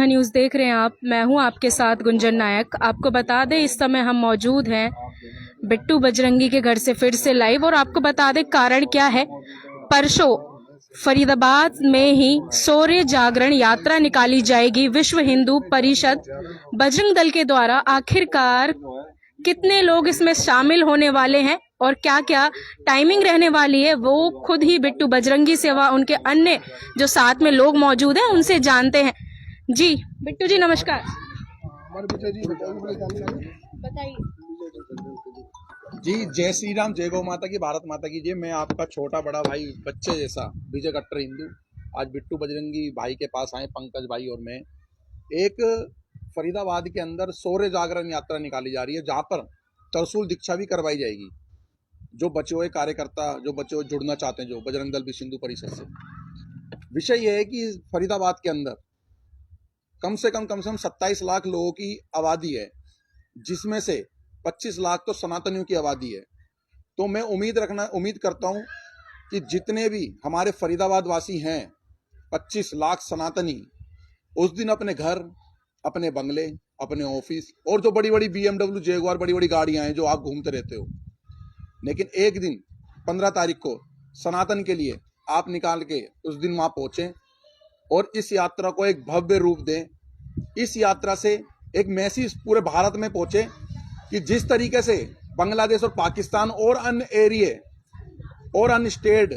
सुधा news देख रहे हैं आप। मैं हूं आपके साथ गुंजन नायक। आपको बता दें इस समय हम मौजूद हैं बिट्टू बजरंगी के घर से फिर से लाइव, और आपको बता दें कारण क्या है। परसों फरीदाबाद में ही शौर्य जागरण यात्रा निकाली जाएगी। विश्व हिंदू परिषद बजरंग दल के द्वारा आखिरकार कितने लोग इसमें शामिल होने वाले हैं और क्या क्या टाइमिंग रहने वाली है, वो खुद ही बिट्टू बजरंगी से व उनके अन्य जो साथ में लोग मौजूद हैं उनसे जानते हैं। जी बिट्टू जी नमस्कार। बताइए। जी, जय श्री राम, जय गौ माता की, भारत माता की जय। मैं आपका छोटा बड़ा भाई, बच्चे जैसा विजय कट्टर हिंदू आज बिट्टू बजरंगी भाई के पास आए, पंकज भाई और मैं। एक फरीदाबाद के अंदर शौर्य जागरण यात्रा निकाली जा रही है, जहां पर तरसूल दीक्षा भी करवाई जाएगी। जो बचे हुए कार्यकर्ता, जो बचे हुए जुड़ना चाहते हैं, जो बजरंग दल विश्व हिंदू परिषद से, विषय यह है कि फरीदाबाद के अंदर कम से कम 27 लाख लोगों की आबादी है, जिसमें से 25 लाख तो सनातनियों की आबादी है। तो मैं उम्मीद करता हूं कि जितने भी हमारे फरीदाबाद वासी हैं, 25 लाख सनातनी, उस दिन अपने घर, अपने बंगले, अपने ऑफिस और जो बड़ी बड़ी BMW जैगुआर बड़ी बड़ी गाड़ियां हैं जो आप घूमते रहते हो, लेकिन एक दिन 15 तारीख को सनातन के लिए आप निकाल के उस दिन वहां पहुंचे और इस यात्रा को एक भव्य रूप दें। इस यात्रा से एक मैसेज पूरे भारत में पहुंचे कि जिस तरीके से बांग्लादेश और पाकिस्तान और अन्य एरिए और अन्य स्टेट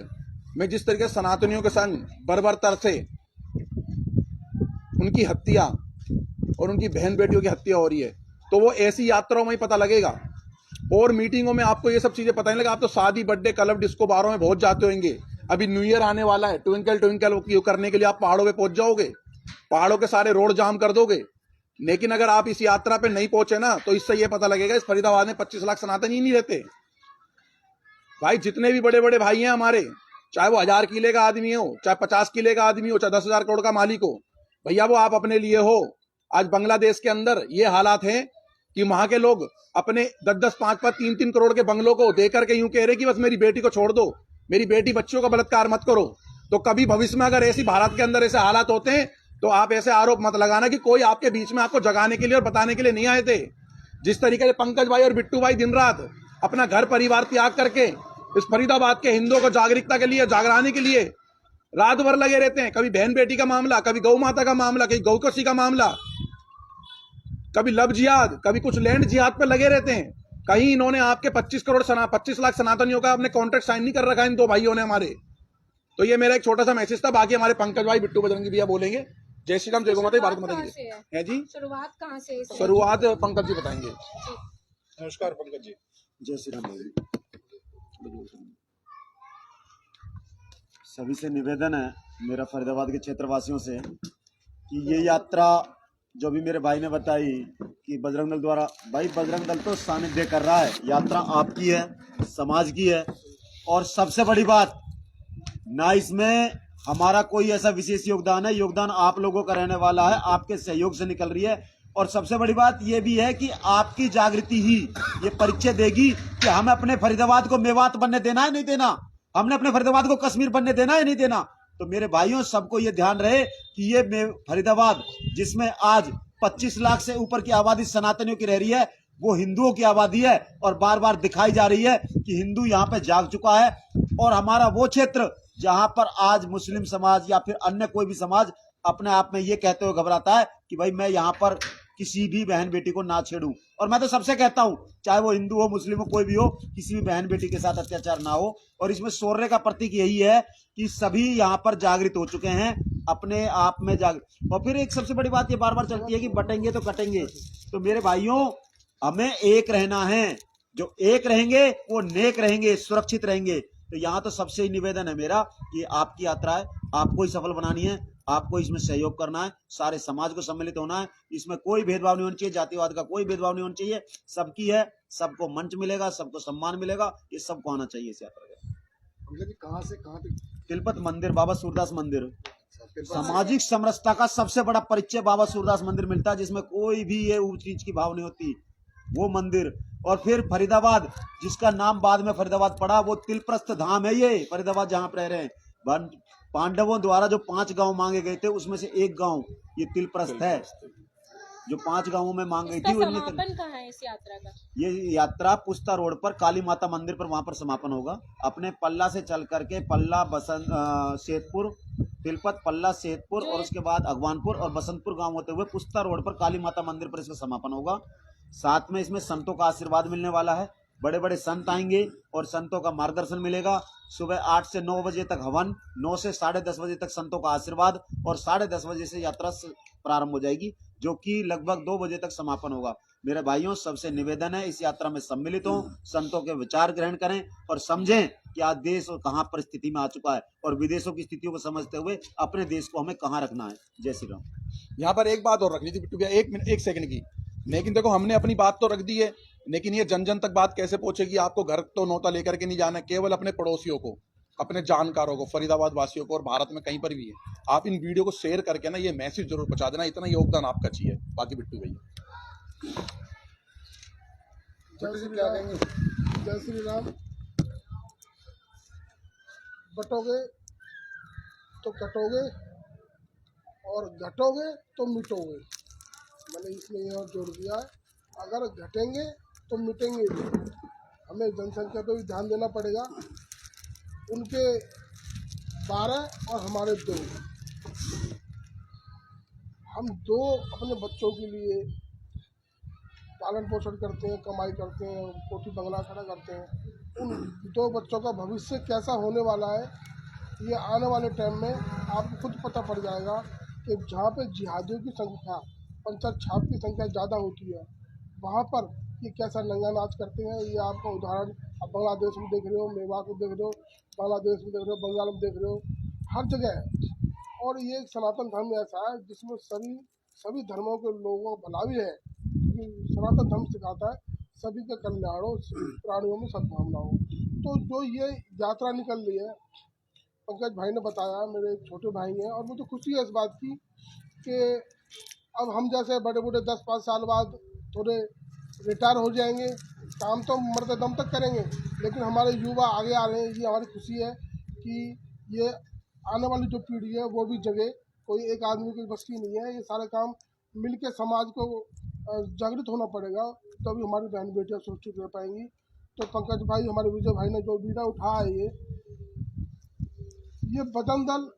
में जिस तरीके से सनातनियों के संग बर्बरता से उनकी हत्या और उनकी बहन बेटियों की हत्या हो रही है, तो वो ऐसी यात्राओं में ही पता लगेगा। और मीटिंगों में आपको ये सब चीजें पता नहीं लगा। आप तो शादी, बर्थडे, क्लब, डिस्को, बारों में बहुत जाते होंगे। अभी न्यू ईयर आने वाला है, ट्विंकल ट्विंकल करने के लिए आप पहाड़ों पे पहुंच जाओगे, पहाड़ों के सारे रोड जाम कर दोगे। लेकिन अगर आप इस यात्रा पे नहीं पहुंचे ना, तो इससे ये पता लगेगा इस फरीदाबाद में 25 लाख सनातनी नहीं रहते। भाई जितने भी बड़े बड़े भाई हैं हमारे, चाहे वो 1000 किले का आदमी हो, चाहे 50 किले का आदमी हो, चाहे 10,000 करोड़ का मालिक हो, भैया वो आप अपने लिए हो। आज बांग्लादेश के अंदर ये हालात हैं कि वहां के लोग अपने 10-10, 5-5, 3-3 करोड़ के बंगलों को देकर के यूं कह रहे कि बस मेरी बेटी को छोड़ दो, मेरी बेटी बच्चियों का बलात्कार मत करो। तो कभी भविष्य में अगर ऐसी भारत के अंदर ऐसे हालात होते हैं, तो आप ऐसे आरोप मत लगाना कि कोई आपके बीच में आपको जगाने के लिए और बताने के लिए नहीं आए थे। जिस तरीके से पंकज भाई और बिट्टू भाई दिन रात अपना घर परिवार त्याग करके इस फरीदाबाद के हिंदुओं को जागरूकता के लिए, जागराने के लिए रात भर लगे रहते हैं। कभी बहन बेटी का मामला, कभी गौ माता का मामला, कभी गौकसी का मामला, कभी लव जिहाद, कभी कुछ लैंड जिहाद पर लगे रहते हैं। कहीं इन्होंने आपके 25 लाख सनातनियों का अपने कॉन्ट्रैक्ट साइन नहीं कर रखा है इन दो भाइयों ने हमारे। तो ये मेरा एक छोटा सा मैसेज था। बाकी हमारे पंकज भाई, बिट्टू बजरंगी भैया बोलेंगे। जय श्री राम, जय गौ माता, भारत माता की है जी। शुरुआत कहाँ से है? शुरुआत पंकज जी बताएंगे। नमस्कार पंकज जी। जय श्री राम। सभी से निवेदन है मेरा फरीदाबाद के क्षेत्रवासियों से कि ये यात्रा जो भी मेरे भाई ने बताई कि बजरंग दल द्वारा, भाई बजरंग दल तो सानिध्य कर रहा है, यात्रा आपकी है, समाज की है। और सबसे बड़ी बात ना, इसमें हमारा कोई ऐसा विशेष योगदान है, योगदान आप लोगों का रहने वाला है, आपके सहयोग से निकल रही है। और सबसे बड़ी बात यह भी है कि आपकी जागृति ही ये परिचय देगी कि हमें अपने फरीदाबाद को मेवात बनने देना है नहीं देना, हमने अपने फरीदाबाद को कश्मीर बनने देना है नहीं देना। तो मेरे भाइयों, सबको ये ध्यान रहे कि ये फरीदाबाद जिसमें आज 25 लाख से ऊपर की आबादी सनातनियों की रह रही है, वो हिंदुओं की आबादी है। और बार बार दिखाई जा रही है कि हिंदू यहाँ पे जाग चुका है। और हमारा वो क्षेत्र जहां पर आज मुस्लिम समाज या फिर अन्य कोई भी समाज अपने आप में ये कहते हुए घबराता है कि भाई मैं यहाँ पर किसी भी बहन बेटी को ना छेड़ूं। और मैं तो सबसे कहता हूं, चाहे वो हिंदू हो, मुस्लिम हो, कोई भी हो, किसी भी बहन बेटी के साथ अत्याचार ना हो। और इसमें शौर्य का प्रतीक यही है कि सभी यहाँ पर जागृत हो चुके हैं, अपने आप में जागृत। और फिर एक सबसे बड़ी बात ये बार बार चलती है कि बटेंगे तो कटेंगे। तो मेरे भाइयों, हमें एक रहना है। जो एक रहेंगे वो नेक रहेंगे, सुरक्षित रहेंगे। तो यहाँ तो सबसे ही निवेदन है मेरा कि आपकी यात्रा है, आपको ही सफल बनानी है, आपको इसमें सहयोग करना है, सारे समाज को सम्मिलित होना है। इसमें कोई भेदभाव नहीं होना चाहिए, जातिवाद का कोई भेदभाव नहीं होना चाहिए। सबकी है, सबको मंच मिलेगा, सबको सम्मान मिलेगा, ये सबको आना चाहिए इस यात्रा का। कहाँ से कहाँ तक? तिलपत मंदिर, बाबा सूरदास मंदिर। सामाजिक समरसता का सबसे बड़ा परिचय बाबा सूरदास मंदिर मिलता है, जिसमें कोई भी ये ऊंच नीच की भाव नहीं होती, वो मंदिर। और फिर फरीदाबाद, जिसका नाम बाद में फरीदाबाद पड़ा, वो तिलप्रस्थ धाम है। ये फरीदाबाद जहां पर रह रहे हैं, पांडवों द्वारा जो 5 गांव मांगे गए थे उसमें से एक गांव ये तिलप्रस्थ है, जो 5 गांवों में मांग गई इसका थी। समापन कहाँ है इस यात्रा का? ये यात्रा पुस्ता रोड पर काली माता मंदिर पर वहां पर समापन होगा। अपने पल्ला से चल करके पल्ला सेतपुर, तिलपत, पल्ला, सेतपुर और उसके बाद अगवानपुर और बसंतपुर गांव होते हुए पुस्ता रोड पर काली माता मंदिर पर इसका समापन होगा। साथ में इसमें संतों का आशीर्वाद मिलने वाला है, बड़े बड़े संत आएंगे और संतों का मार्गदर्शन मिलेगा। सुबह 8 से 9 बजे तक हवन, 9 से 10:30 बजे तक संतों का आशीर्वाद और 10:30 बजे से यात्रा प्रारंभ हो जाएगी, जो कि लगभग 2 बजे तक समापन होगा। मेरे भाइयों, सबसे निवेदन है इस यात्रा में सम्मिलित हों, संतों के विचार ग्रहण करें और समझें कि आज देश और कहाँ परिस्थिति में आ चुका है और विदेशों की स्थितियों को समझते हुए अपने देश को हमें कहाँ रखना है। जय श्री राम। यहाँ पर एक बात और रखनी थी बिट्टू भैया, 1 सेकंड की। लेकिन देखो, हमने अपनी बात तो रख दी है, लेकिन ये जन जन तक बात कैसे पहुंचेगी? आपको घर तो नौता लेकर के नहीं जाना है, केवल अपने पड़ोसियों को, अपने जानकारों को, फरीदाबाद वासियों को और भारत में कहीं पर भी है, आप इन वीडियो को शेयर करके ना ये मैसेज जरूर पहुंचा देना। इतना योगदान आपका चाहिए। बाकी बिट्टू भैया क्या कहेंगे? जय श्री राम। बटोगे तो कटोगे और घटोगे तो मिटोगे। मैंने इसमें यह और जोड़ दिया है, अगर घटेंगे तो मिटेंगे भी। हमें जनसंख्या पे भी ध्यान देना पड़ेगा। उनके 12 और हमारे 2, हम 2 अपने बच्चों के लिए पालन पोषण करते हैं, कमाई करते हैं, कोठी बंगला खड़ा करते हैं। उन 2 बच्चों का भविष्य कैसा होने वाला है, ये आने वाले टाइम में आपको खुद पता पड़ जाएगा कि जहाँ पे जिहादियों की संख्या, पंचर छाप की संख्या ज़्यादा होती है, वहाँ पर ये कैसा नंगा नाच करते हैं। ये आपका उदाहरण आप बांग्लादेश में देख रहे हो, मेवात में देख रहे हो, बांग्लादेश में देख रहे हो, बंगाल में देख रहे हो, हर जगह है। और ये सनातन धर्म ऐसा है जिसमें सभी धर्मों के लोगों का भला भी है, क्योंकि सनातन धर्म सिखाता है सभी का कल्याण हो, प्राणियों में सद्भावना हो। तो जो ये यात्रा निकल रही है, पंकज भाई ने बताया, मेरे एक छोटे भाई हैं, और मुझे खुशी है इस बात की कि अब हम जैसे बड़े बूढ़े 10-5 साल बाद थोड़े रिटायर हो जाएंगे, काम तो मरते दम तक करेंगे, लेकिन हमारे युवा आगे आ रहे हैं। ये हमारी खुशी है कि ये आने वाली जो पीढ़ी है वो भी जगे। कोई एक आदमी की बस की नहीं है, ये सारे काम मिल के समाज को जागृत होना पड़ेगा, तभी हमारी बहन बेटियाँ सुरक्षित रह पाएंगी। तो पंकज भाई, हमारे विजय भाई ने जो बीड़ा उठाया है, ये बजरंग दल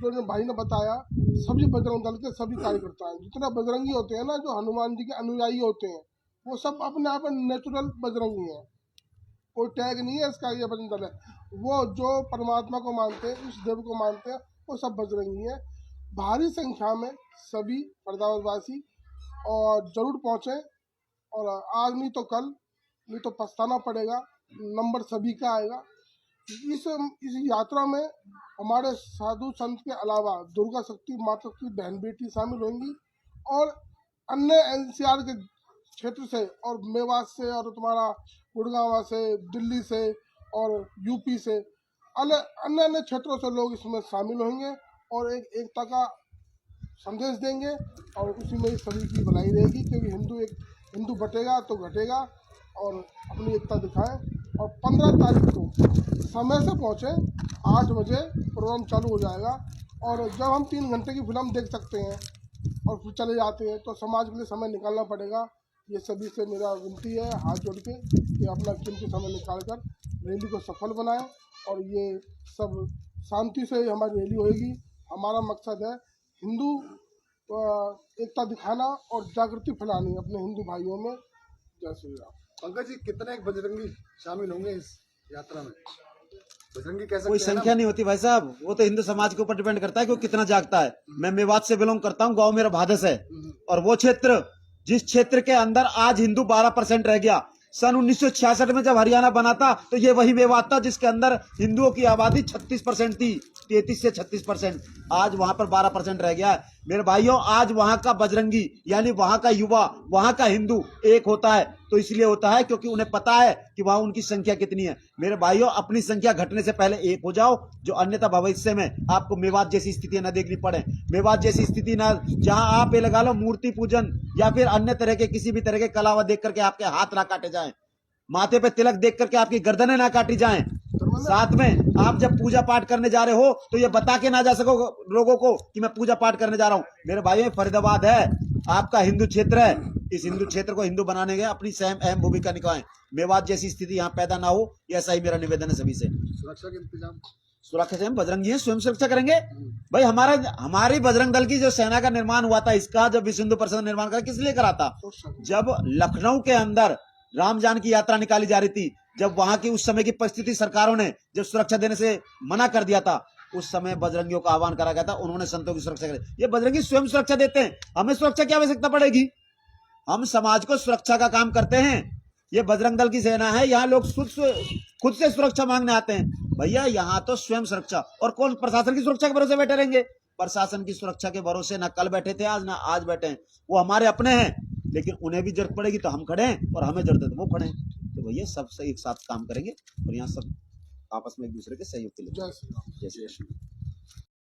जो भाई ने बताया, सभी बजरंग दल के सभी कार्यकर्ता हैं, जितने बजरंगी होते हैं ना, जो हनुमान जी के अनुयायी होते हैं, वो सब अपने आप में नेचुरल बजरंगी हैं। कोई टैग नहीं है इसका, ये बजरंग दल है। वो जो परमात्मा को मानते हैं, इस देव को मानते हैं, वो सब बजरंगी हैं। भारी संख्या में सभी फरीदाबादवासी और जरूर पहुँचे, और आज नहीं तो कल, नहीं तो पछताना पड़ेगा, नंबर सभी का आएगा। इस यात्रा में हमारे साधु संत के अलावा दुर्गा शक्ति माता की बहन बेटी शामिल होंगी, और अन्य एनसीआर के क्षेत्र से और मेवात से और तुम्हारा गुड़गांव से, दिल्ली से और यूपी से, अन्य अन्य क्षेत्रों से लोग इसमें शामिल होंगे और एक एकता का संदेश देंगे, और उसी में सभी की भलाई रहेगी। क्योंकि हिंदू बटेगा तो घटेगा, और अपनी एकता दिखाएं। और 15 तारीख को समय से पहुँचे, 8 बजे प्रोग्राम चालू हो जाएगा। और जब हम 3 घंटे की फिल्म देख सकते हैं और फिर चले जाते हैं, तो समाज के लिए समय निकालना पड़ेगा। ये सभी से मेरा विनती है, हाथ जोड़ के, कि अपना कीमती समय निकाल कर रैली को सफल बनाएं, और ये सब शांति से हमारी रैली होएगी। हमारा मकसद है हिंदू एकता दिखाना और जागृति फैलानी अपने हिंदू भाइयों में। जय श्री राम। पंकज जी, कितने बजरंगी शामिल होंगे इस यात्रा में? बजरंगी कैसे? कोई संख्या नहीं होती भाई साहब, वो तो हिंदू समाज के ऊपर डिपेंड करता है कि वो कितना जागता है। मैं मेवात से बिलोंग करता हूँ, गांव मेरा भादस है, और वो क्षेत्र, जिस क्षेत्र के अंदर आज हिंदू 12% रह गया। सन 1966 में जब हरियाणा बना था, तो ये वही मेवात था जिसके अंदर हिंदुओं की आबादी 36% थी, 33 से 36%। आज वहां पर 12% रह गया है। मेरे भाइयों, आज वहां का बजरंगी यानी वहां का युवा, वहां का हिंदू एक होता है, तो इसलिए होता है क्योंकि उन्हें पता है कि वहां उनकी संख्या कितनी है। मेरे भाइयों, अपनी संख्या घटने से पहले एक हो जाओ, जो अन्यथा भविष्य में आपको मेवात जैसी स्थितियां न देखनी पड़े। मेवात जैसी स्थिति न, जहां आप ये लगा लो मूर्ति पूजन या फिर अन्य तरह के किसी भी तरह के कलावा देख करके आपके हाथ ना काटे जाएं, माथे पे तिलक देख करके आपकी गर्दनें ना काटी जाएं, साथ में आप जब पूजा पाठ करने जा रहे हो तो ये बता के ना जा सको लोगों को कि मैं पूजा पाठ करने जा रहा हूँ। मेरे भाई, फरीदाबाद है, आपका हिंदू क्षेत्र है, इस हिंदू क्षेत्र को हिंदू बनाने के अपनी अहम भूमिका निभाएं। मेवात जैसी स्थिति यहाँ पैदा ना हो, ये ऐसा ही मेरा निवेदन है सभी से। सुरक्षा के इंतजाम सुरक्षा से हम बजरंगी हैं, स्वयं सुरक्षा करेंगे भाई। हमारी बजरंग दल की जो सेना का निर्माण हुआ था, इसका जब विश्व हिंदू परिषद निर्माण करा, किस लिए करा था? जब लखनऊ के अंदर राम जान की यात्रा निकाली जा रही थी, जब वहां की उस समय की परिस्थिति सरकारों ने जब सुरक्षा देने से मना कर दिया था, उस समय बजरंगियों का आह्वान करा गया था, उन्होंने संतों की सुरक्षा करी। ये बजरंगी स्वयं सुरक्षा देते हैं, हमें सुरक्षा की आवश्यकता पड़ेगी? हम समाज को सुरक्षा का काम करते हैं। ये बजरंग दल की सेना है, यहाँ लोग खुद से सुरक्षा मांगने आते हैं। भैया यहाँ तो स्वयं सुरक्षा, और कौन प्रशासन की सुरक्षा के भरोसे बैठे रहेंगे? प्रशासन की सुरक्षा के भरोसे ना कल बैठे थे, आज ना आज बैठे हैं। वो हमारे अपने हैं, लेकिन उन्हें भी जरूरत पड़ेगी तो हम खड़े हैं, और हमें जरूरत है तो वो खड़े हैं। तो भैया सबसे एक साथ काम करेंगे और यहाँ सब आपस में एक दूसरे के सहयोग के लिए। जय श्री राम। जैसे